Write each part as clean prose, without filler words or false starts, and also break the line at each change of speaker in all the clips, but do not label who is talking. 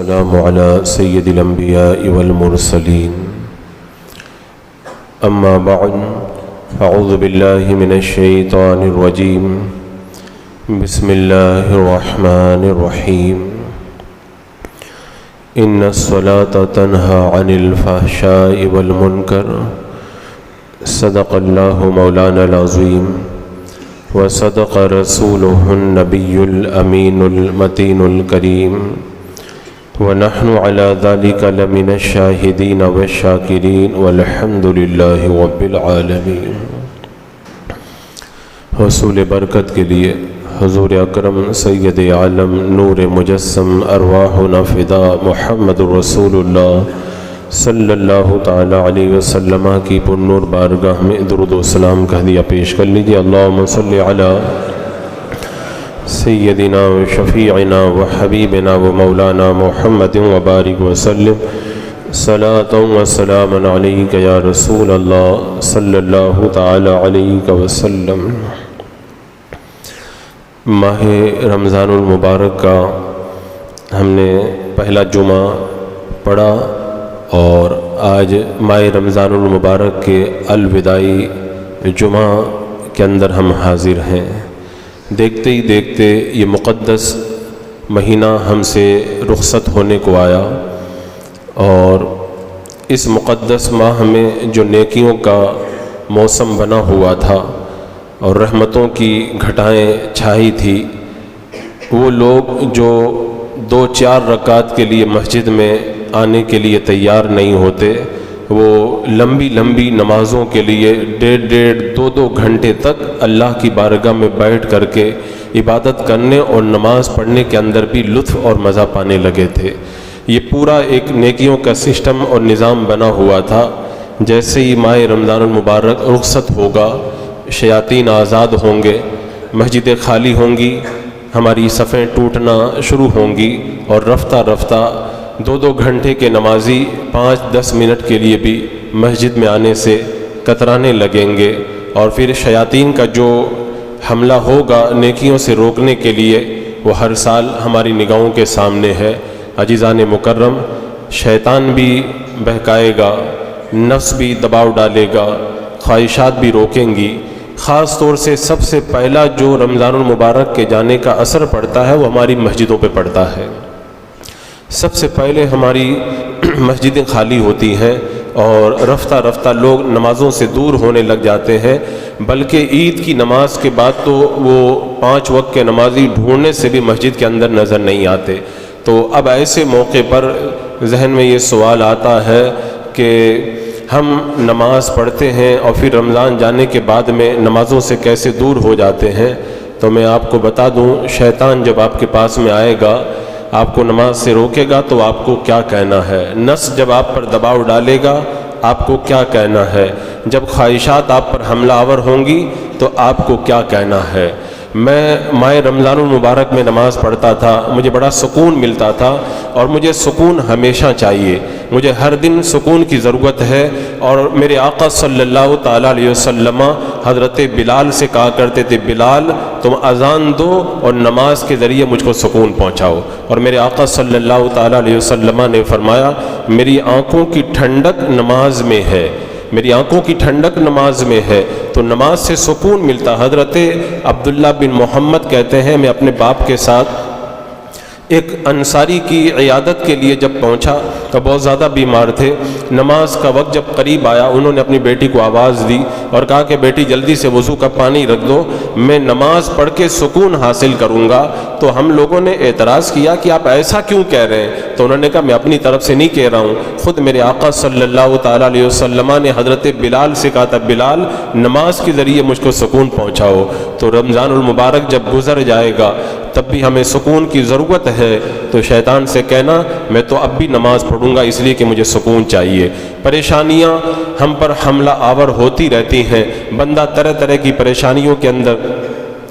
والسلام على سيد الأنبياء والمرسلين أما بعد أعوذ بالله من الشيطان الرجيم بسم الله الرحمن الرحيم إن الصلاة تنهى عن الفحشاء والمنكر صدق الله مولانا العظيم وصدق رسوله النبي الأمين المتين الكريم ونحن على ذلك لمن الشاهدين والشاكرين والحمد لله رب العالمين۔ حصول برکت کے لیے حضور اکرم سید عالم نور مجسم ارواحنا فدا محمد رسول اللہ صلی اللہ تعالی علیہ وسلم کی پر نور بارگاہ میں درود و سلام کا ہدیہ پیش کر لیجیے۔ اللہم صلی علی سیدنا و شفیعنا و حبیبنا و مولانا محمد و بارک وسلم صلاۃ و سلام علیک یا رسول اللہ صلی اللہ تعالی علیہ وسلم۔ ماہ رمضان المبارک کا ہم نے پہلا جمعہ پڑھا اور آج ماہ رمضان المبارک کے الوداعی جمعہ کے اندر ہم حاضر ہیں۔ دیکھتے ہی دیکھتے یہ مقدس مہینہ ہم سے رخصت ہونے کو آیا اور اس مقدس ماہ میں جو نیکیوں کا موسم بنا ہوا تھا اور رحمتوں کی گھٹائیں چھائی تھی، وہ لوگ جو 2-4 رکعت کے لیے مسجد میں آنے کے لیے تیار نہیں ہوتے، وہ لمبی لمبی نمازوں کے لیے 1.5-2 گھنٹے تک اللہ کی بارگاہ میں بیٹھ کر کے عبادت کرنے اور نماز پڑھنے کے اندر بھی لطف اور مزہ پانے لگے تھے۔ یہ پورا ایک نیکیوں کا سسٹم اور نظام بنا ہوا تھا۔ جیسے ہی ماہ رمضان المبارک رخصت ہوگا، شیاطین آزاد ہوں گے، مسجدیں خالی ہوں گی، ہماری صفیں ٹوٹنا شروع ہوں گی اور رفتہ رفتہ 2 گھنٹے کے نمازی 5-10 منٹ کے لیے بھی مسجد میں آنے سے کترانے لگیں گے، اور پھر شیاطین کا جو حملہ ہوگا نیکیوں سے روکنے کے لیے وہ ہر سال ہماری نگاہوں کے سامنے ہے۔ عزیزان مکرم، شیطان بھی بہکائے گا، نفس بھی دباؤ ڈالے گا، خواہشات بھی روکیں گی۔ خاص طور سے سب سے پہلا جو رمضان المبارک کے جانے کا اثر پڑتا ہے وہ ہماری مسجدوں پہ پڑتا ہے۔ سب سے پہلے ہماری مسجدیں خالی ہوتی ہیں اور رفتہ رفتہ لوگ نمازوں سے دور ہونے لگ جاتے ہیں، بلکہ عید کی نماز کے بعد تو وہ 5 وقت کے نمازی ڈھونڈنے سے بھی مسجد کے اندر نظر نہیں آتے۔ تو اب ایسے موقع پر ذہن میں یہ سوال آتا ہے کہ ہم نماز پڑھتے ہیں اور پھر رمضان جانے کے بعد میں نمازوں سے کیسے دور ہو جاتے ہیں۔ تو میں آپ کو بتا دوں، شیطان جب آپ کے پاس میں آئے گا، آپ کو نماز سے روکے گا تو آپ کو کیا کہنا ہے، نفس جب آپ پر دباؤ ڈالے گا آپ کو کیا کہنا ہے، جب خواہشات آپ پر حملہ آور ہوں گی تو آپ کو کیا کہنا ہے۔ میں ماہ رمضان المبارک میں نماز پڑھتا تھا، مجھے بڑا سکون ملتا تھا، اور مجھے سکون ہمیشہ چاہیے، مجھے ہر دن سکون کی ضرورت ہے۔ اور میرے آقا صلی اللہ تعالیٰ علیہ وسلم حضرت بلال سے کہا کرتے تھے، بلال تم اذان دو اور نماز کے ذریعے مجھ کو سکون پہنچاؤ۔ اور میرے آقا صلی اللہ تعالیٰ علیہ وسلم نے فرمایا، میری آنکھوں کی ٹھنڈک نماز میں ہے، میری آنکھوں کی ٹھنڈک نماز میں ہے، تو نماز سے سکون ملتا۔ حضرت عبداللہ بن محمد کہتے ہیں، میں اپنے باپ کے ساتھ ایک انصاری کی عیادت کے لیے جب پہنچا تو بہت زیادہ بیمار تھے۔ نماز کا وقت جب قریب آیا، انہوں نے اپنی بیٹی کو آواز دی اور کہا کہ بیٹی جلدی سے وضو کا پانی رکھ دو، میں نماز پڑھ کے سکون حاصل کروں گا۔ تو ہم لوگوں نے اعتراض کیا کہ آپ ایسا کیوں کہہ رہے ہیں؟ تو انہوں نے کہا میں اپنی طرف سے نہیں کہہ رہا ہوں، خود میرے آقا صلی اللہ تعالیٰ علیہ وسلم نے حضرت بلال سے کہا تھا، بلال نماز کے ذریعے مجھ کو سکون پہنچاؤ۔ تو رمضان المبارک جب گزر جائے گا تب بھی ہمیں سکون کی ضرورت ہے، تو شیطان سے کہنا میں تو اب بھی نماز پڑھوں گا اس لیے کہ مجھے سکون چاہیے۔ پریشانیاں ہم پر حملہ آور ہوتی رہتی ہیں، بندہ طرح طرح کی پریشانیوں کے اندر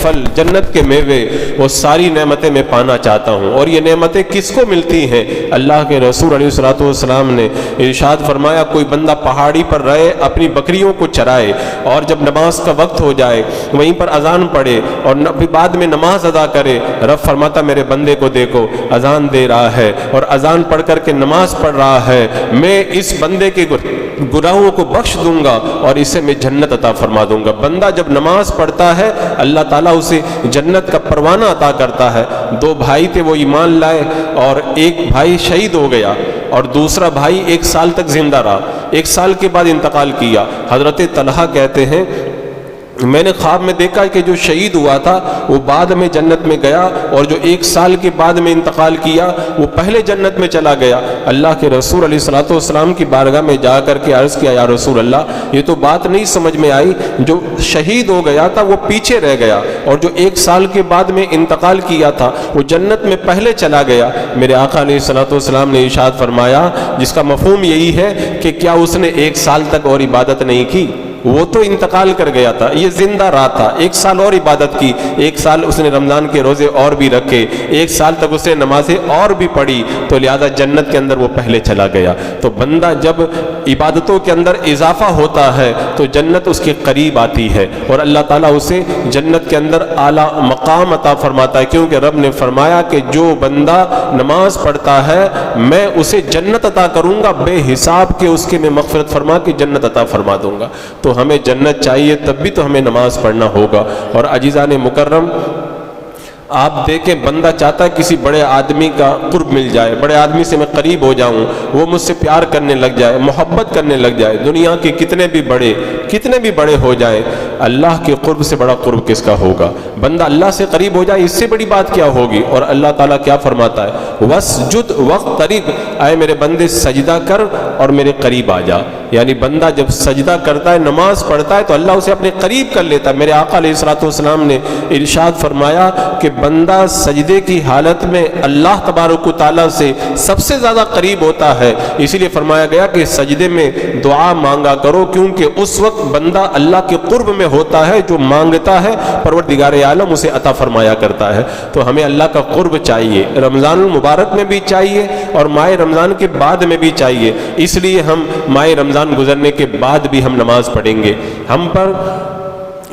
پھل، جنت کے میوے، وہ ساری نعمتیں میں پانا چاہتا ہوں۔ اور یہ نعمتیں کس کو ملتی ہیں؟ اللہ کے رسول علیہ الصلوۃ والسلام نے ارشاد فرمایا کوئی بندہ پہاڑی پر رہے، اپنی بکریوں کو چرائے، اور جب نماز کا وقت ہو جائے وہیں پر اذان پڑھے اور بعد میں نماز ادا کرے، رب فرماتا میرے بندے کو دیکھو اذان دے رہا ہے اور اذان پڑھ کر کے نماز پڑھ رہا ہے، میں اس بندے کے گناہوں کو بخش دوں گا اور اسے میں جنت عطا فرما دوں گا۔ بندہ جب نماز پڑھتا ہے اللہ تعالیٰ اسے جنت کا پروانہ عطا کرتا ہے۔ دو بھائی تھے، وہ ایمان لائے اور ایک بھائی شہید ہو گیا اور دوسرا بھائی 1 سال تک زندہ رہا، 1 سال کے بعد انتقال کیا۔ حضرت طلحہ کہتے ہیں میں نے خواب میں دیکھا کہ جو شہید ہوا تھا وہ بعد میں جنت میں گیا، اور جو 1 سال کے بعد میں انتقال کیا وہ پہلے جنت میں چلا گیا۔ اللہ کے رسول علیہ الصلوۃ والسلام کی بارگاہ میں جا کر کے عرض کیا یا رسول اللہ، یہ تو بات نہیں سمجھ میں آئی، جو شہید ہو گیا تھا وہ پیچھے رہ گیا اور جو 1 سال کے بعد میں انتقال کیا تھا وہ جنت میں پہلے چلا گیا۔ میرے آقا علیہ الصلوۃ والسلام نے ارشاد فرمایا جس کا مفہوم یہی ہے کہ کیا اس نے 1 سال تک اور عبادت نہیں کی؟ وہ تو انتقال کر گیا تھا، یہ زندہ رہا تھا، 1 سال اور عبادت کی، 1 سال اس نے رمضان کے روزے اور بھی رکھے، 1 سال تک اس نے نمازیں اور بھی پڑھی، تو لہذا جنت کے اندر وہ پہلے چلا گیا۔ تو بندہ جب عبادتوں کے اندر اضافہ ہوتا ہے تو جنت اس کے قریب آتی ہے اور اللہ تعالیٰ اسے جنت کے اندر اعلیٰ مقام عطا فرماتا ہے، کیونکہ رب نے فرمایا کہ جو بندہ نماز پڑھتا ہے میں اسے جنت عطا کروں گا بے حساب کے، اس کے میں مغفرت فرما کے جنت عطا فرما دوں گا۔ تو ہمیں جنت چاہیے، تب بھی تو ہمیں نماز پڑھنا ہوگا۔ اور عزیزان مکرم، آپ دیکھیں بندہ چاہتا ہے کسی بڑے آدمی کا قرب مل جائے، بڑے آدمی سے میں قریب ہو جاؤں، وہ مجھ سے پیار کرنے لگ جائے، محبت کرنے لگ جائے، دنیا کے کتنے بھی بڑے ہو جائیں، اللہ کے قرب سے بڑا قرب کس کا ہوگا؟ بندہ اللہ سے قریب ہو جائے، اس سے بڑی بات کیا ہوگی؟ اور اللہ تعالیٰ کیا فرماتا ہے وَاسْجُدْ وَاقْتَرِبْ، اے میرے بندے سجدہ کر اور میرے قریب آ جا۔ یعنی بندہ جب سجدہ کرتا ہے، نماز پڑھتا ہے، تو اللہ اسے اپنے قریب کر لیتا ہے۔ میرے آقا علیہ الصلوۃ والسلام نے ارشاد فرمایا کہ بندہ سجدے کی حالت میں اللہ تبارک و تعالیٰ سے سب سے زیادہ قریب ہوتا ہے، اسی لیے فرمایا گیا کہ سجدے میں دعا مانگا کرو، کیونکہ اس وقت بندہ اللہ کے قرب میں ہوتا ہے، جو مانگتا ہے پروردگار عالم اسے عطا فرمایا کرتا ہے۔ تو ہمیں اللہ کا قرب چاہیے، رمضان المبارک میں بھی چاہیے اور ماہ رمضان کے بعد میں بھی چاہیے، اس لیے ہم ماہ رمضان گزرنے کے بعد بھی ہم نماز پڑھیں گے۔ ہم پر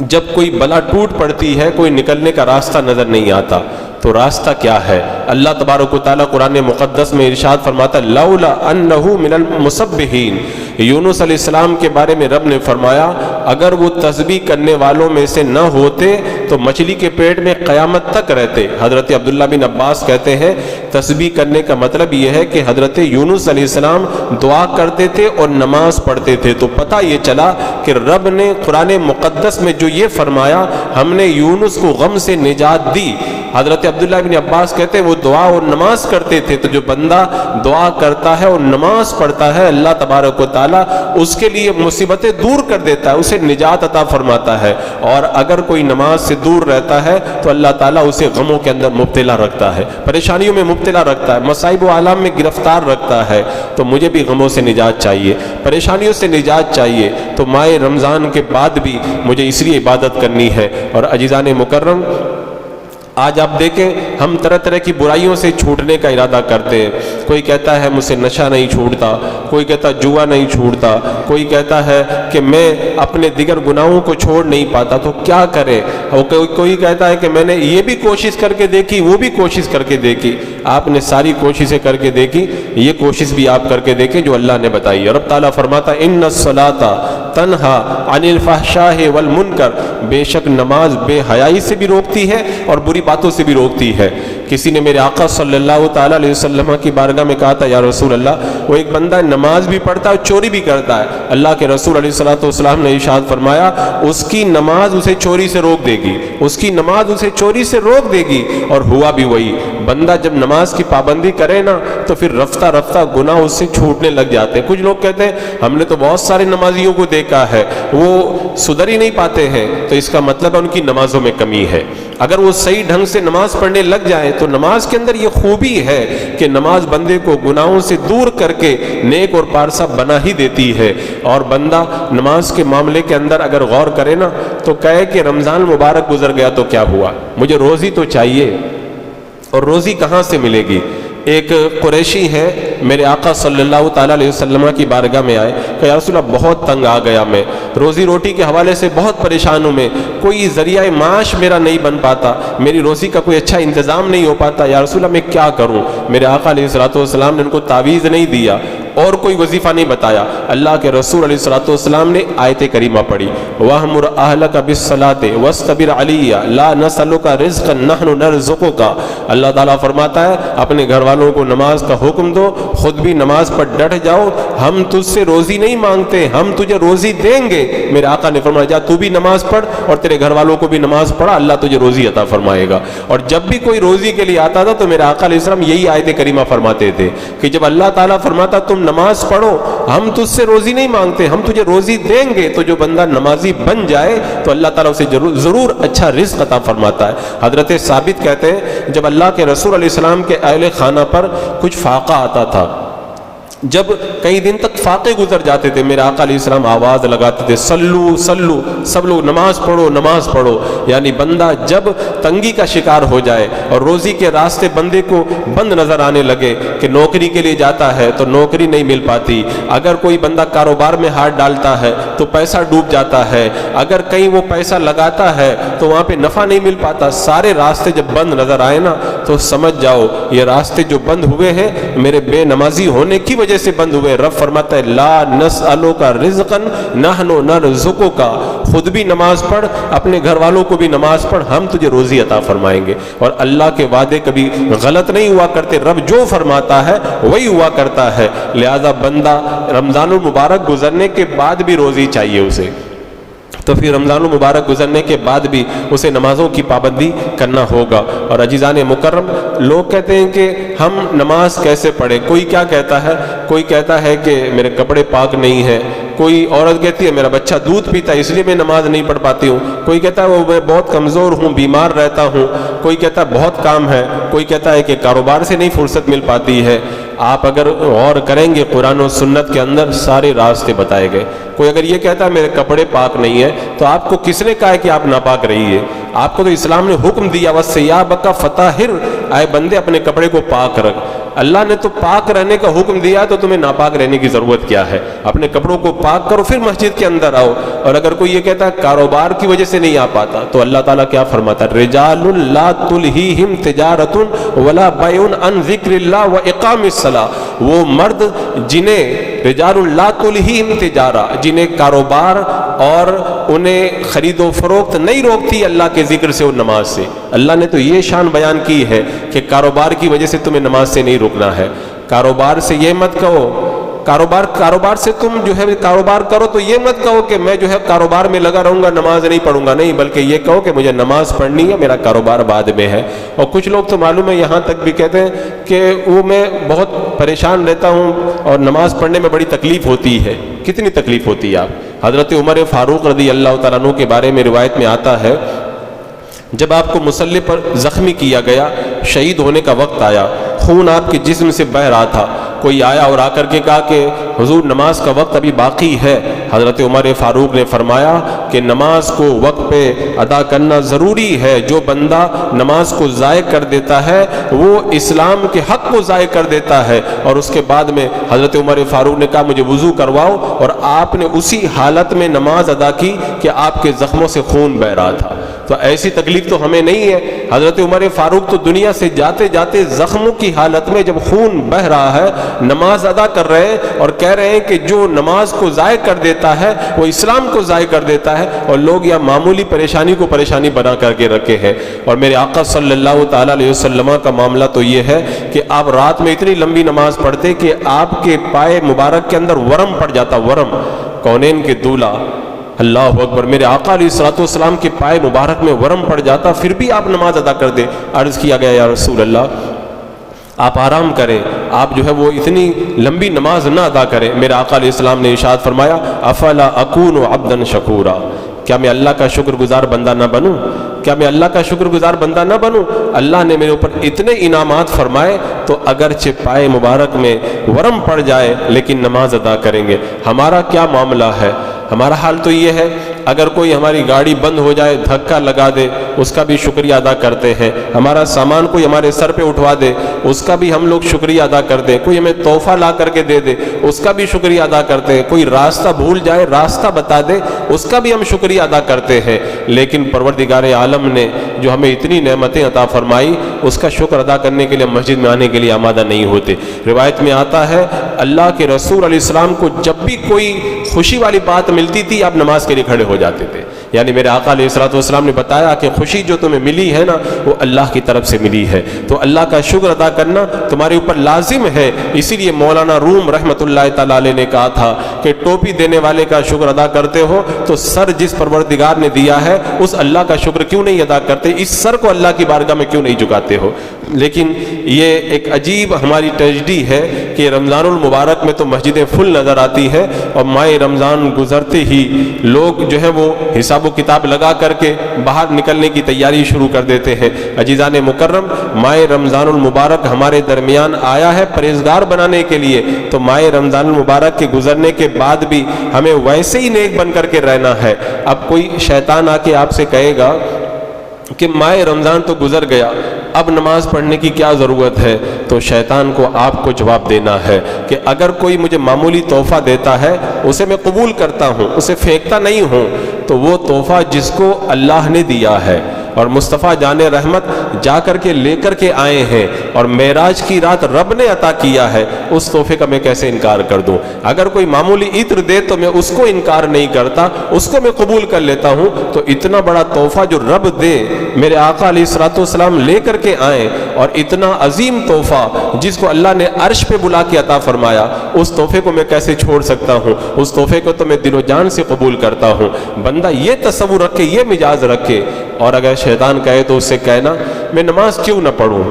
جب کوئی بلا ٹوٹ پڑتی ہے، کوئی نکلنے کا راستہ نظر نہیں آتا، تو راستہ کیا ہے؟ اللہ تبارک و تعالیٰ قرآن مقدس میں ارشاد فرماتا لولا انہ من المسبحین، یونس علیہ السلام کے بارے میں رب نے فرمایا اگر وہ تسبیح کرنے والوں میں سے نہ ہوتے تو مچھلی کے پیٹ میں قیامت تک رہتے۔ حضرت عبداللہ بن عباس کہتے ہیں تسبیح کرنے کا مطلب یہ ہے کہ حضرت یونس علیہ السلام دعا کرتے تھے اور نماز پڑھتے تھے، تو پتہ یہ چلا کہ رب نے قرآن مقدس میں جو یہ فرمایا ہم نے یونس کو غم سے نجات دی۔ حضرت عبداللہ بن عباس کہتے ہیں وہ دعا اور نماز کرتے تھے، تو جو بندہ دعا کرتا ہے اور نماز پڑھتا ہے اللہ تبارک و تعالیٰ اس کے لیے مصیبتیں دور کر دیتا ہے، اسے نجات عطا فرماتا ہے۔ اور اگر کوئی نماز سے دور رہتا ہے تو اللہ تعالیٰ اسے غموں کے اندر مبتلا رکھتا ہے، پریشانیوں میں مبتلا رکھتا ہے، مصائب و آلام میں گرفتار رکھتا ہے۔ تو مجھے بھی غموں سے نجات چاہیے، پریشانیوں سے نجات چاہیے، تو ماہ رمضان کے بعد بھی مجھے اس لیے عبادت کرنی ہے۔ اور عزیزان مکرم، آج آپ دیکھیں ہم طرح طرح کی برائیوں سے چھوٹنے کا ارادہ کرتے ہیں۔ کوئی کہتا ہے مجھ سے نشہ نہیں چھوٹتا، کوئی کہتا جوا نہیں چھوٹتا، کوئی کہتا ہے کہ میں اپنے دیگر گناہوں کو چھوڑ نہیں پاتا، تو کیا کرے؟ کوئی کہتا ہے کہ میں نے یہ بھی کوشش کر کے دیکھی، وہ بھی کوشش کر کے دیکھی۔ آپ نے ساری کوششیں کر کے دیکھی، یہ کوشش بھی آپ کر کے دیکھیں جو اللہ نے بتائی۔ رب تعالیٰ فرماتا ان الصلاۃ تنہا عن الفحشاء والمنکر، بے شک نماز بے حیائی سے بھی روکتی ہے اور بری باتوں سے بھی روکتی ہے۔ کسی نے میرے آقا صلی اللہ تعالیٰ علیہ وسلم کی بارگاہ میں کہا تھا یا رسول اللہ، وہ ایک بندہ نماز بھی پڑھتا ہے اور چوری بھی کرتا ہے، اللہ کے رسول علیہ الصلوۃ والسلام نے ارشاد فرمایا اس کی نماز اسے چوری سے روک دے گی، اس کی نماز اسے چوری سے روک دے گی۔ اور ہوا بھی وہی، بندہ جب نماز کی پابندی کرے نا تو پھر رفتہ رفتہ گناہ اس سے چھوٹنے لگ جاتے ہیں۔ کچھ لوگ کہتے ہیں ہم نے تو بہت سارے نمازیوں کو دیکھا ہے وہ سدھر ہی نہیں پاتے ہیں، تو اس کا مطلب ہے ان کی نمازوں میں کمی ہے۔ اگر وہ صحیح ڈھنگ سے نماز پڑھنے لگ جائیں تو نماز کے اندر یہ خوبی ہے کہ نماز بندے کو گناہوں سے دور کر کے نیک اور پارسا بنا ہی دیتی ہے۔ اور بندہ نماز کے معاملے کے اندر اگر غور کرے نا تو کہے کہ رمضان مبارک گزر گیا تو کیا ہوا، مجھے روزی تو چاہیے، اور روزی کہاں سے ملے گی؟ ایک قریشی ہے میرے آقا صلی اللہ تعالیٰ علیہ وسلم کی بارگاہ میں آئے کہ یا رسول اللہ بہت تنگ آ گیا، میں روزی روٹی کے حوالے سے بہت پریشان ہوں، میں کوئی ذریعہ معاش میرا نہیں بن پاتا، میری روزی کا کوئی اچھا انتظام نہیں ہو پاتا، یا رسول اللہ میں کیا کروں؟ میرے آقا علیہ الصلوۃ نے ان کو تعویذ نہیں دیا اور کوئی وظیفہ نہیں بتایا، اللہ کے رسول علیہ الصلوۃ نے آیت کریمہ پڑھی وَأْمُرْ أَهْلَكَ بِالصَّلَاةِ وَاسْتَبِرْ عَلَيْهَا لَا نَسْأَلُكَ رِزْقًا نَحْنُ نَرْزُقُكَ۔ اللہ تعالیٰ فرماتا ہے اپنے گھر والوں کو نماز کا حکم دو، خود بھی نماز پر ڈٹ جاؤ، ہم تجھ سے روزی نہیں مانگتے، ہم تجھے روزی دیں گے۔ میرے آقا نے فرمایا جا تو بھی نماز پڑھ اور تیرے گھر والوں کو بھی نماز پڑھا، اللہ تجھے روزی عطا فرمائے گا۔ اور جب بھی کوئی روزی کے لیے آتا تھا تو میرے آقا علیہ السلام یہی آیت کریمہ فرماتے تھے کہ جب اللہ تعالیٰ فرماتا تم نماز پڑھو، ہم تجھ سے روزی نہیں مانگتے، ہم تجھے روزی دیں گے، تو جو بندہ نمازی بن جائے تو اللہ تعالیٰ اسے ضرور اچھا رزق عطا فرماتا ہے۔ حضرت ثابت کہتے ہیں جب اللہ کے رسول علیہ السلام کے اہل خانہ پر کچھ فاقہ آتا تھا، جب کئی دن تک فاقے گزر جاتے تھے، میرے آقا علیہ السلام آواز لگاتے تھے سلو سلو، سب لوگ نماز پڑھو نماز پڑھو۔ یعنی بندہ جب تنگی کا شکار ہو جائے اور روزی کے راستے بندے کو بند نظر آنے لگے کہ نوکری کے لیے جاتا ہے تو نوکری نہیں مل پاتی، اگر کوئی بندہ کاروبار میں ہاتھ ڈالتا ہے تو پیسہ ڈوب جاتا ہے، اگر کہیں وہ پیسہ لگاتا ہے تو وہاں پہ نفع نہیں مل پاتا، سارے راستے جب بند نظر آئے نا تو سمجھ جاؤ یہ راستے جو بند ہوئے ہیں میرے بے نمازی ہونے کی وجہ سے بند ہوئے۔ رب فرماتا ہے لا نسألوک رزقا نحن نرزقک، خود بھی نماز پڑھ، اپنے گھر والوں کو بھی نماز پڑھ، ہم تجھے روزی عطا فرمائیں گے۔ اور اللہ کے وعدے کبھی غلط نہیں ہوا کرتے، رب جو فرماتا ہے وہی ہوا کرتا ہے۔ لہذا بندہ رمضان المبارک گزرنے کے بعد بھی روزی چاہیے اسے، تو پھر رمضان المبارک گزرنے کے بعد بھی اسے نمازوں کی پابندی کرنا ہوگا۔ اور عزیزان مکرم، لوگ کہتے ہیں کہ ہم نماز کیسے پڑھیں؟ کوئی کیا کہتا ہے، کوئی کہتا ہے کہ میرے کپڑے پاک نہیں ہیں، کوئی عورت کہتی ہے میرا بچہ دودھ پیتا ہے اس لیے میں نماز نہیں پڑھ پاتی ہوں، کوئی کہتا ہے وہ میں بہت کمزور ہوں بیمار رہتا ہوں، کوئی کہتا ہے بہت کام ہے، کوئی کہتا ہے کہ کاروبار سے نہیں فرصت مل پاتی ہے۔ آپ اگر غور کریں گے قرآن و سنت کے اندر سارے راستے بتائے گئے۔ کوئی اگر یہ کہتا ہے میرے کپڑے پاک نہیں ہیں تو آپ کو کس نے کہا ہے کہ آپ ناپاک رہیے؟ آپ کو تو اسلام نے حکم دیا وَثِيَابَكَ فَطَهِّرْ، اے بندے اپنے کپڑے کو پاک رکھ۔ اللہ نے تو پاک رہنے کا حکم دیا تو تمہیں ناپاک رہنے کی ضرورت کیا ہے؟ اپنے کپڑوں کو پاک کرو پھر مسجد کے اندر آؤ۔ اور اگر کوئی یہ کہتا ہے کاروبار کی وجہ سے نہیں آ پاتا تو اللہ تعالیٰ کیا فرماتا ہے رجال لا تلہیہم تجارۃ ولا بیع عن ذکر اللہ واقام الصلاۃ، وہ مرد جنہیں رجال لا تلہیہم تجارہ، جنہیں کاروبار اور انہیں خرید و فروخت نہیں روکتی اللہ کے ذکر سے اور نماز سے۔ اللہ نے تو یہ شان بیان کی ہے کہ کاروبار کی وجہ سے تمہیں نماز سے نہیں رکنا ہے۔ کاروبار سے یہ مت کہو، کاروبار سے تم جو ہے کاروبار کرو تو یہ مت کہو کہ میں جو ہے کاروبار میں لگا رہوں گا نماز نہیں پڑھوں گا، نہیں، بلکہ یہ کہو کہ مجھے نماز پڑھنی ہے، میرا کاروبار بعد میں ہے۔ اور کچھ لوگ تو معلوم ہے یہاں تک بھی کہتے ہیں کہ وہ میں بہت پریشان رہتا ہوں اور نماز پڑھنے میں بڑی تکلیف ہوتی ہے۔ کتنی تکلیف ہوتی ہے؟ آپ حضرت عمر فاروق رضی اللہ تعالیٰ عنہ کے بارے میں روایت میں آتا ہے جب آپ کو مصلی پر زخمی کیا گیا، شہید ہونے کا وقت آیا، خون آپ کے جسم سے بہہ رہا تھا، کوئی آیا اور آ کر کے کہا کہ حضور نماز کا وقت ابھی باقی ہے۔ حضرت عمر فاروق نے فرمایا کہ نماز کو وقت پہ ادا کرنا ضروری ہے، جو بندہ نماز کو ضائع کر دیتا ہے وہ اسلام کے حق کو ضائع کر دیتا ہے۔ اور اس کے بعد میں حضرت عمر فاروق نے کہا مجھے وضو کرواؤ، اور آپ نے اسی حالت میں نماز ادا کی کہ آپ کے زخموں سے خون بہہ رہا تھا۔ تو ایسی تکلیف تو ہمیں نہیں ہے۔ حضرت عمر فاروق تو دنیا سے جاتے جاتے زخموں کی حالت میں جب خون بہہ رہا ہے نماز ادا کر رہے ہیں اور کہہ رہے ہیں کہ جو نماز کو ضائع کر دیتا ہے وہ اسلام کو ضائع کر دیتا ہے، اور لوگ یا معمولی پریشانی کو پریشانی بنا کر کے رکھے ہیں۔ اور میرے آقا صلی اللہ تعالیٰ علیہ وسلم کا معاملہ تو یہ ہے کہ آپ رات میں اتنی لمبی نماز پڑھتے کہ آپ کے پائے مبارک کے اندر ورم پڑ جاتا، ورم، کونین کے دولہ، اللہ اکبر، میرے آقا علیہ الصلوۃ والسلام کے پائے مبارک میں ورم پڑ جاتا، پھر بھی آپ نماز ادا کر دے۔ عرض کیا گیا یا رسول اللہ آپ آرام کریں، آپ جو ہے وہ اتنی لمبی نماز نہ ادا کریں۔ میرے آقا علیہ السلام نے ارشاد فرمایا افلا اکون عبدا شکورا، کیا میں اللہ کا شکر گزار بندہ نہ بنوں؟ کیا میں اللہ کا شکر گزار بندہ نہ بنوں؟ اللہ نے میرے اوپر اتنے انعامات فرمائے تو اگرچہ پائے مبارک میں ورم پڑ جائے لیکن نماز ادا کریں گے۔ ہمارا کیا معاملہ ہے؟ ہمارا حال تو یہ ہے اگر کوئی ہماری گاڑی بند ہو جائے دھکا لگا دے اس کا بھی شکریہ ادا کرتے ہیں، ہمارا سامان کوئی ہمارے سر پہ اٹھوا دے اس کا بھی ہم لوگ شکریہ ادا کرتے ہیں، کوئی ہمیں تحفہ لا کر کے دے دے اس کا بھی شکریہ ادا کرتے ہیں، کوئی راستہ بھول جائے راستہ بتا دے اس کا بھی ہم شکریہ ادا کرتے ہیں۔ لیکن پروردگار عالم نے جو ہمیں اتنی نعمتیں عطا فرمائی اس کا شکر ادا کرنے کے لیے مسجد میں آنے کے لیے آمادہ نہیں ہوتے۔ روایت میں آتا ہے اللہ کے رسول علیہ السلام کو جب بھی کوئی خوشی والی بات ملتی تھی آپ نماز کے لیے کھڑے ہو جاتے تھے، یعنی میرے آقا علیہ السلام نے بتایا کہ خوشی جو تمہیں ملی ہے نا وہ اللہ کی طرف سے ملی ہے، تو اللہ کا شکر ادا کرنا تمہارے اوپر لازم ہے۔ اسی لیے مولانا روم رحمۃ اللہ تعالی علیہ نے کہا تھا کہ ٹوپی دینے والے کا شکر ادا کرتے ہو تو سر جس پروردگار نے دیا ہے اس اللہ کا شکر کیوں نہیں ادا کرتے، اس سر کو اللہ کی بارگاہ میں کیوں نہیں جھکاتے ہو؟ لیکن یہ ایک عجیب ہماری ٹریجڈی ہے کہ رمضان المبارک میں تو مسجدیں فل نظر آتی ہے اور ماہ رمضان گزرتے ہی لوگ جو ہے وہ حساب و کتاب لگا کر کے باہر نکلنے کی تیاری شروع کر دیتے ہیں۔ عزیزان مکرم، ماہ رمضان المبارک ہمارے درمیان آیا ہے پرہیزگار بنانے کے لیے، تو ماہ رمضان المبارک کے گزرنے کے بعد بھی ہمیں ویسے ہی نیک بن کر کے رہنا ہے۔ اب کوئی شیطان آ کے آپ سے کہے گا کہ ماہ رمضان تو گزر گیا اب نماز پڑھنے کی کیا ضرورت ہے، تو شیطان کو آپ کو جواب دینا ہے کہ اگر کوئی مجھے معمولی تحفہ دیتا ہے اسے میں قبول کرتا ہوں، اسے پھینکتا نہیں ہوں، تو وہ تحفہ جس کو اللہ نے دیا ہے اور مصطفیٰ جان رحمت جا کر کے لے کر کے آئے ہیں اور معراج کی رات رب نے عطا کیا ہے، اس تحفے کا میں کیسے انکار کر دوں؟ اگر کوئی معمولی عطر دے تو میں اس کو انکار نہیں کرتا، اس کو میں قبول کر لیتا ہوں۔ تو اتنا بڑا تحفہ جو رب دے، میرے آقا علیہ السلام لے کر کے آئے، اور اتنا عظیم تحفہ جس کو اللہ نے عرش پہ بلا کے عطا فرمایا، اس تحفے کو میں کیسے چھوڑ سکتا ہوں؟ اس تحفے کو تو میں دل و جان سے قبول کرتا ہوں۔ بندہ یہ تصور رکھے، یہ مزاج رکھے، اور اگر شیطان کہے تو اس سے کہنا میں نماز کیوں نہ پڑھوں؟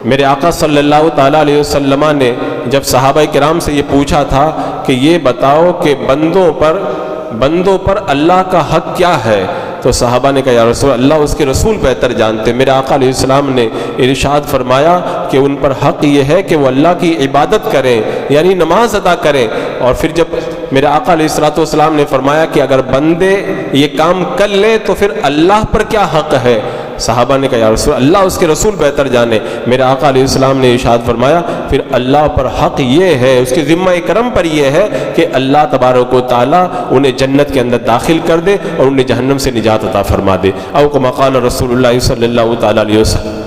میرے آقا صلی اللہ تعالیٰ علیہ وسلم نے جب صحابہ کرام سے یہ پوچھا تھا کہ یہ بتاؤ کہ بندوں پر اللہ کا حق کیا ہے، تو صحابہ نے کہا یا رسول اللہ اس کے رسول بہتر جانتے۔ میرے آقا علیہ السلام نے ارشاد فرمایا کہ ان پر حق یہ ہے کہ وہ اللہ کی عبادت کریں، یعنی نماز ادا کریں۔ اور پھر جب میرے آقا علیہ السلام نے فرمایا کہ اگر بندے یہ کام کر لیں تو پھر اللہ پر کیا حق ہے، صحابہ نے کہا یا رسول اللہ اس کے رسول بہتر جانے۔ میرے آقا علیہ السلام نے ارشاد فرمایا پھر اللہ پر حق یہ ہے، اس کے ذمہ کرم پر یہ ہے کہ اللہ تبارک و تعالیٰ انہیں جنت کے اندر داخل کر دے اور انہیں جہنم سے نجات عطا فرما دے، او کما قال رسول اللہ صلی اللہ تعالیٰ علیہ وسلم۔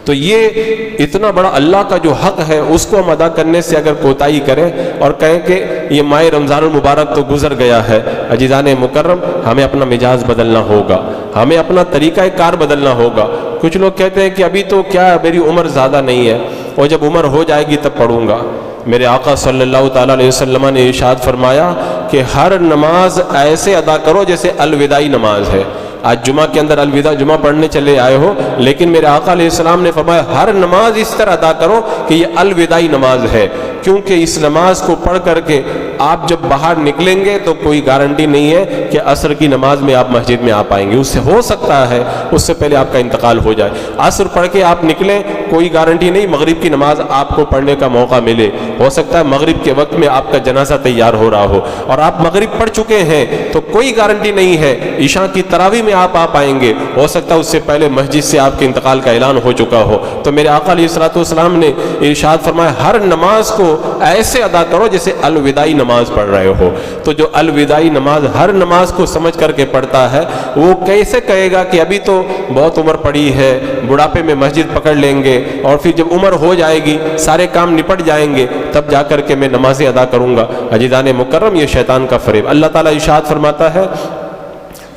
تو یہ اتنا بڑا اللہ کا جو حق ہے اس کو ہم ادا کرنے سے اگر کوتاہی کریں اور کہیں کہ یہ ماہ رمضان المبارک تو گزر گیا ہے، عزیزان مکرم ہمیں اپنا مزاج بدلنا ہوگا، ہمیں اپنا طریقہ کار بدلنا ہوگا۔ کچھ لوگ کہتے ہیں کہ ابھی تو کیا میری عمر زیادہ نہیں ہے اور جب عمر ہو جائے گی تب پڑھوں گا۔ میرے آقا صلی اللہ تعالیٰ علیہ وسلم نے ارشاد فرمایا کہ ہر نماز ایسے ادا کرو جیسے الوداعی نماز ہے۔ آج جمعہ کے اندر الوداع جمعہ پڑھنے چلے آئے ہو، لیکن میرے آقا علیہ السلام نے فرمایا ہر نماز اس طرح ادا کرو کہ یہ الوداعی نماز ہے، کیونکہ اس نماز کو پڑھ کر کے آپ جب باہر نکلیں گے تو کوئی گارنٹی نہیں ہے کہ عصر کی نماز میں آپ مسجد میں آ پائیں گے، اس سے ہو سکتا ہے اس سے پہلے آپ کا انتقال ہو جائے۔ عصر پڑھ کے آپ نکلیں، کوئی گارنٹی نہیں مغرب کی نماز آپ کو پڑھنے کا موقع ملے، ہو سکتا ہے مغرب کے وقت میں آپ کا جنازہ تیار ہو رہا ہو اور آپ مغرب پڑھ چکے ہیں تو کوئی گارنٹی نہیں ہے عشاء کی تراویح میں آپ آ پائیں گے، ہو سکتا ہے اس سے پہلے مسجد سے آپ کے انتقال کا اعلان ہو چکا ہو۔ تو میرے آقا علیہ السلام نے ارشاد فرمایا ہر نماز کو ایسے ادا کرو جیسے الوداعی نماز پڑھ رہے ہو۔ تو جو الوداعی نماز ہر نماز کو سمجھ کر کے پڑھتا ہے وہ کیسے کہے گا کہ ابھی تو بہت عمر پڑی ہے، بڑھاپے میں مسجد پکڑ لیں گے اور پھر جب عمر ہو جائے گی سارے کام نپٹ جائیں گے تب جا کر کے میں نمازیں ادا کروں گا۔ عزیزان مکرم یہ شیطان کا فریب۔ اللہ تعالیٰ ارشاد فرماتا ہے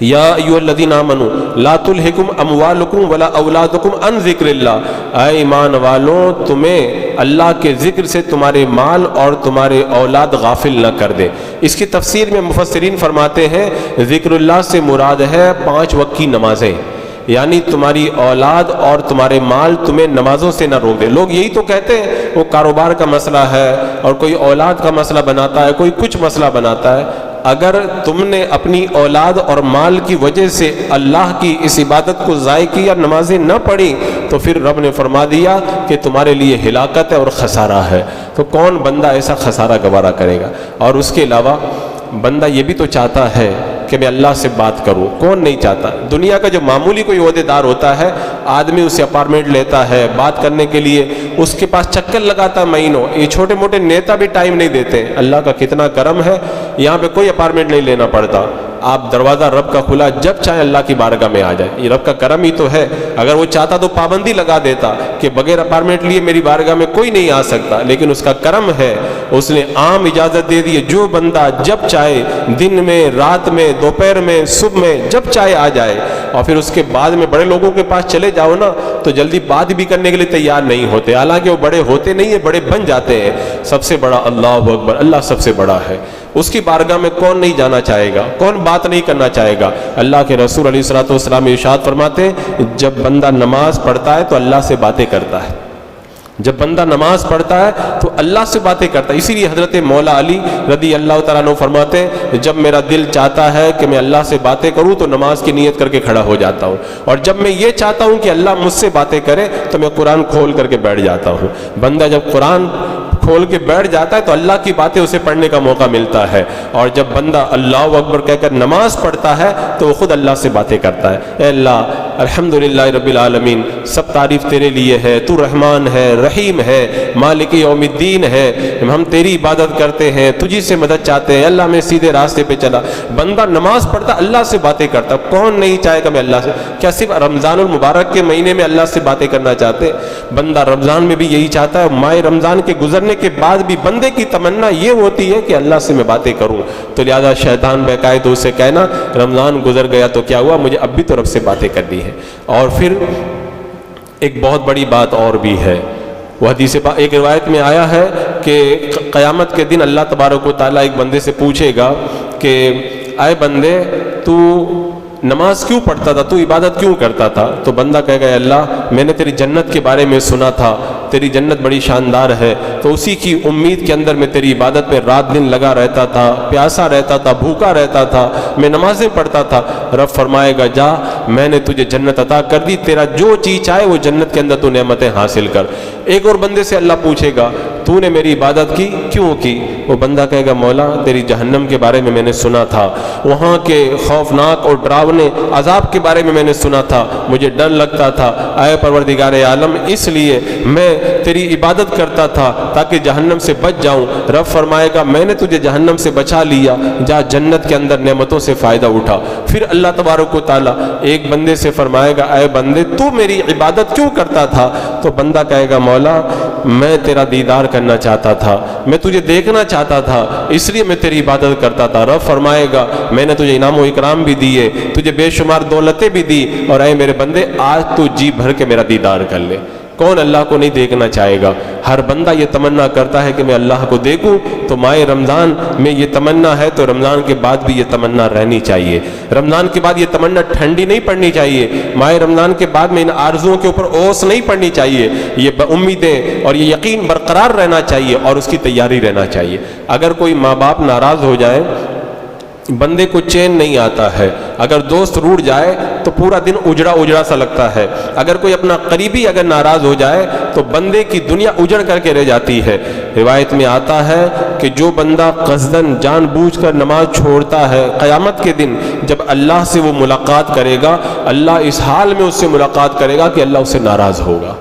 یا ایھا الذین آمنوا لا تلھکم اموالکم ولا اولادکم عن ذکر اللہ، اے ایمان والوں تمہیں اللہ کے ذکر سے تمہارے مال اور تمہارے اولاد غافل نہ کر دے۔ اس کی تفسیر میں مفسرین فرماتے ہیں ذکر اللہ سے مراد ہے 5 وقت کی نمازیں، یعنی تمہاری اولاد اور تمہارے مال تمہیں نمازوں سے نہ روک دے۔ لوگ یہی تو کہتے ہیں وہ کاروبار کا مسئلہ ہے اور کوئی اولاد کا مسئلہ بناتا ہے، کوئی کچھ مسئلہ بناتا ہے۔ اگر تم نے اپنی اولاد اور مال کی وجہ سے اللہ کی اس عبادت کو ضائع کیا، نمازیں نہ پڑھی، تو پھر رب نے فرما دیا کہ تمہارے لیے ہلاکت ہے اور خسارہ ہے۔ تو کون بندہ ایسا خسارہ گوارا کرے گا؟ اور اس کے علاوہ بندہ یہ بھی تو چاہتا ہے کہ میں اللہ سے بات کروں۔ کون نہیں چاہتا؟ دنیا کا جو معمولی کوئی عہدے دار ہوتا ہے، آدمی اسے اپارٹمنٹ لیتا ہے بات کرنے کے لیے، اس کے پاس چکر لگاتا ہے مہینوں۔ یہ چھوٹے موٹے نیتا بھی ٹائم نہیں دیتے۔ اللہ کا کتنا کرم ہے، یہاں پہ کوئی اپارٹمنٹ نہیں لینا پڑتا، آپ دروازہ رب کا کھلا جب چاہے اللہ کی بارگاہ میں آ جائے۔ یہ رب کا کرم ہی تو ہے۔ اگر وہ چاہتا تو پابندی لگا دیتا کہ بغیر اپارٹمنٹ لیے میری بارگاہ میں کوئی نہیں آ سکتا، لیکن اس کا کرم ہے، اس نے عام اجازت دے دی ہے، جو بندہ جب چاہے، دن میں، رات میں، دوپہر میں، صبح میں، جب چاہے آ جائے۔ اور پھر اس کے بعد میں بڑے لوگوں کے پاس چلے جاؤ نا تو جلدی بات بھی کرنے کے لیے تیار نہیں ہوتے، حالانکہ وہ بڑے ہوتے نہیں ہیں، بڑے بن جاتے ہیں۔ سب سے بڑا اللہ اکبر، اللہ سب سے بڑا ہے۔ اس کی بارگاہ میں کون نہیں جانا چاہے گا؟ کون بات نہیں کرنا چاہے گا؟ اللہ کے رسول علیہ الصلوۃ والسلام ارشاد فرماتے ہیں جب بندہ نماز پڑھتا ہے تو اللہ سے باتیں کرتا ہے۔ جب بندہ نماز پڑھتا ہے تو اللہ سے باتیں کرتا ہے۔ اسی لیے حضرت مولا علی رضی اللہ تعالیٰ عنہ فرماتے ہیں جب میرا دل چاہتا ہے کہ میں اللہ سے باتیں کروں تو نماز کی نیت کر کے کھڑا ہو جاتا ہوں، اور جب میں یہ چاہتا ہوں کہ اللہ مجھ سے باتیں کرے تو میں قرآن کھول کر کے بیٹھ جاتا ہوں۔ بندہ جب قرآن کھول کے بیٹھ جاتا ہے تو اللہ کی باتیں اسے پڑھنے کا موقع ملتا ہے، اور جب بندہ اللہ اکبر کہہ کر نماز پڑھتا ہے تو وہ خود اللہ سے باتیں کرتا ہے۔ اے اللہ الحمدللہ رب العالمین، سب تعریف تیرے لیے ہے، تو رحمان ہے، رحیم ہے، مالک یوم الدین ہے، ہم تیری عبادت کرتے ہیں، تجھی سے مدد چاہتے ہیں، اللہ میں سیدھے راستے پہ چلا۔ بندہ نماز پڑھتا اللہ سے باتیں کرتا۔ کون نہیں چاہے گا میں اللہ سے؟ کیا صرف رمضان المبارک کے مہینے میں اللہ سے باتیں کرنا چاہتے؟ بندہ رمضان میں بھی یہی چاہتا ہے، ماہ رمضان کے گزرنے کے بعد بھی بندے کی تمنا یہ ہوتی ہے کہ اللہ سے میں باتیں کروں۔ تو لہذا شیطان بہکائے تو اسے کہنا رمضان گزر گیا تو کیا ہوا، مجھے اب بھی تو رب سے باتیں کرنی ہے۔ اور پھر ایک بہت بڑی بات اور بھی ہے، وہ حدیث ایک روایت میں آیا ہے کہ قیامت کے دن اللہ تبارک و تعالیٰ ایک بندے سے پوچھے گا کہ اے بندے تو نماز کیوں پڑھتا تھا، تو عبادت کیوں کرتا تھا؟ تو بندہ کہے گا اے اللہ میں نے تیری جنت کے بارے میں سنا تھا، تیری جنت بڑی شاندار ہے، تو اسی کی امید کے اندر میں تیری عبادت میں رات دن لگا رہتا تھا، پیاسا رہتا تھا، بھوکا رہتا تھا، میں نمازیں پڑھتا تھا۔ رب فرمائے گا جا میں نے تجھے جنت عطا کر دی، تیرا جو چیز چاہے وہ جنت کے اندر تو نعمتیں حاصل کر۔ ایک اور بندے سے اللہ پوچھے گا تو نے میری عبادت کی کیوں کی؟ وہ بندہ کہے گا مولا تیری جہنم کے بارے میں نے سنا تھا، وہاں کے خوفناک اور ڈراونے عذاب کے بارے میں نے سنا تھا، مجھے ڈر لگتا تھا، اے پروردگار عالم اس لیے میں تیری عبادت کرتا تھا تاکہ جہنم سے بچ جاؤں۔ رب فرمائے گا میں نے تجھے جہنم سے بچا لیا، جا جنت کے اندر نعمتوں سے فائدہ اٹھا۔ پھر اللہ تبارک و تعالیٰ ایک بندے سے فرمائے گا اے بندے تو میری عبادت کیوں کرتا تھا؟ تو بندہ کہے گا مولا میں تیرا دیدار کرنا چاہتا تھا، میں تجھے دیکھنا چاہتا تھا، اس لیے میں تیری عبادت کرتا تھا۔ رب فرمائے گا میں نے تجھے انعام و اکرام بھی دیے، تجھے بے شمار دولتیں بھی دی، اور اے میرے بندے آج تو جی بھر کے میرا دیدار کر لے۔ کون اللہ کو نہیں دیکھنا چاہے گا؟ ہر بندہ یہ تمنا کرتا ہے کہ میں اللہ کو دیکھوں، تو ماہ رمضان میں یہ تمنا ہے تو رمضان کے بعد بھی یہ تمنا رہنی چاہیے۔ رمضان کے بعد یہ تمنا ٹھنڈی نہیں پڑنی چاہیے، ماہ رمضان کے بعد میں ان آرزوؤں کے اوپر اوس نہیں پڑنی چاہیے، یہ امیدیں اور یہ یقین برقرار رہنا چاہیے اور اس کی تیاری رہنا چاہیے۔ اگر کوئی ماں باپ ناراض ہو جائے بندے کو چین نہیں آتا ہے، اگر دوست روٹ جائے تو پورا دن اجڑا اجڑا سا لگتا ہے، اگر کوئی اپنا قریبی اگر ناراض ہو جائے تو بندے کی دنیا اجڑ کر کے رہ جاتی ہے۔ روایت میں آتا ہے کہ جو بندہ قصداً جان بوجھ کر نماز چھوڑتا ہے، قیامت کے دن جب اللہ سے وہ ملاقات کرے گا، اللہ اس حال میں اس سے ملاقات کرے گا کہ اللہ اس سے ناراض ہوگا۔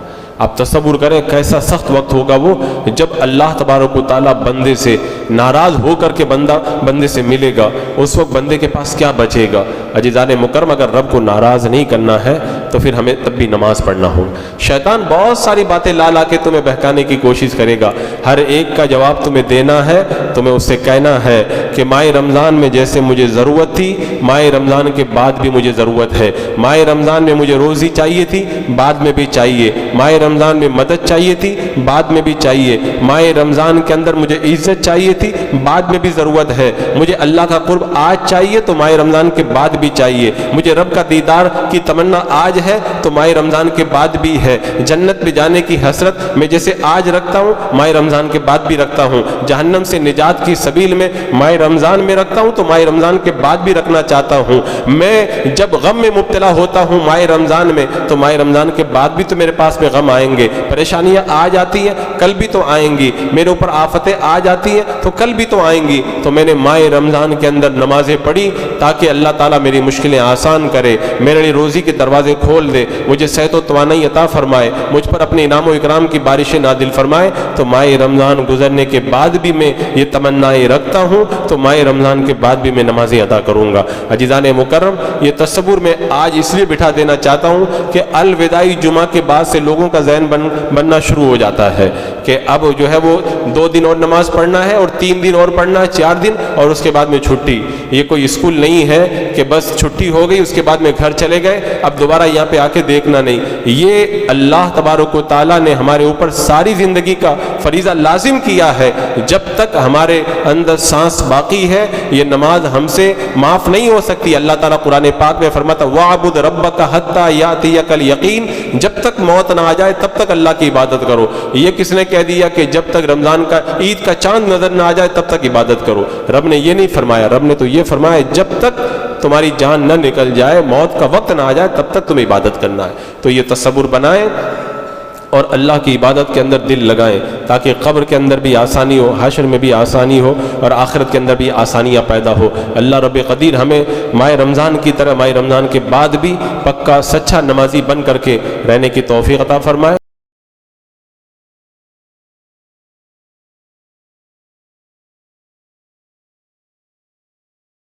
آپ تصور کریں کیسا سخت وقت ہوگا وہ جب اللہ تبارک و تعالیٰ بندے سے ناراض ہو کر کے بندے سے ملے گا، اس وقت بندے کے پاس کیا بچے گا؟ عزیزان مکرم اگر رب کو ناراض نہیں کرنا ہے تو پھر ہمیں تب بھی نماز پڑھنا ہوگا۔ شیطان بہت ساری باتیں لا کے تمہیں بہکانے کی کوشش کرے گا، ہر ایک کا جواب تمہیں دینا ہے، تمہیں اس سے کہنا ہے کہ ماہ رمضان میں جیسے مجھے ضرورت تھی ماہ رمضان کے بعد بھی مجھے ضرورت ہے، ماہ رمضان میں مجھے روزی چاہیے تھی بعد میں بھی چاہیے، ماہ رمضان میں مدد چاہیے تھی، بعد میں بھی چاہیے۔ ماہ رمضان کے اندر مجھے عزت چاہیے تھی، بعد میں بھی ضرورت ہے۔ مجھے اللہ کا قرب آج چاہیے تو ماہ رمضان کے بعد بھی چاہیے۔ مجھے رب کا دیدار کی تمنا آج ہے تو ماہ رمضان کے بعد بھی ہے۔ جنت میں جانے کی حسرت میں جیسے آج رکھتا ہوں ماہ رمضان کے بعد بھی رکھتا ہوں۔ جہنم سے نجات کی سبیل میں ماہ رمضان میں رکھتا ہوں تو ماہ رمضان کے بعد بھی رکھنا چاہتا ہوں۔ میں جب غم میں مبتلا ہوتا ہوں ماہ رمضان میں تو ماہ رمضان کے بعد بھی تو میرے پاس میں غم آئیں گے، پریشانیاں آج آتی ہیں کل بھی تو آئیں گی، میرے اوپر آفتیں آج آتی ہیں تو کل بھی تو آئیں گی۔ تو میں نے ماہ رمضان کے اندر نمازیں پڑھی تاکہ اللہ تعالیٰ میری مشکلیں آسان کرے، میرے لیے روزی کے دروازے کھول دے، مجھے صحت و توانائی عطا فرمائے، مجھ پر اپنے انعام و اکرام کی بارشیں نازل فرمائے۔ تو ماہ رمضان گزرنے کے بعد بھی میں یہ تمنائیں رکھتا ہوں تو ماہ رمضان کے بعد بھی میں نمازیں ادا کروں گا۔ عزیزان مکرم، یہ تصور میں آج اس لیے بٹھا دینا چاہتا ہوں کہ الوداعی جمعہ کے بعد سے لوگوں کا ذہن بننا شروع ہو جاتا ہے کہ اب جو ہے وہ 2 دن اور نماز پڑھنا ہے اور 3 دن اور پڑھنا ہے، 4 دن اور اس کے بعد میں چھٹی۔ یہ کوئی اسکول نہیں ہے کہ بس چھٹی ہو گئی اس کے بعد میں گھر چلے گئے، اب دوبارہ یہاں پہ آ کے دیکھنا نہیں۔ یہ اللہ تبارک و تعالیٰ نے ہمارے اوپر ساری زندگی کا فریضہ لازم کیا ہے۔ جب تک ہمارے اندر سانس باقی ہے یہ نماز ہم سے معاف نہیں ہو سکتی۔ اللہ تعالیٰ قرآن پاک میں فرماتا وَاعْبُدْ رَبَّكَ حَتَّى يَأْتِيَكَ الْيَقِينُ، جب تک موت نہ آ جائے تب تک اللہ کی عبادت کرو۔ یہ کس نے کہہ دیا کہ جب تک رمضان کا عید کا چاند نظر نہ آ جائے تب تک عبادت کرو؟ رب نے یہ نہیں فرمایا، رب نے تو یہ فرمایا جب تک تمہاری جان نہ نکل جائے، موت کا وقت نہ آ جائے تب تک تمہیں عبادت کرنا ہے۔ تو یہ تصور بنائیں اور اللہ کی عبادت کے اندر دل لگائیں تاکہ قبر کے اندر بھی آسانی ہو، حشر میں بھی آسانی ہو اور آخرت کے اندر بھی آسانیاں پیدا ہو۔ اللہ رب قدیر ہمیں ماہ رمضان کی طرح ماہ رمضان کے بعد بھی پکا سچا نمازی بن کر کے رہنے کی توفیق عطا فرمائے۔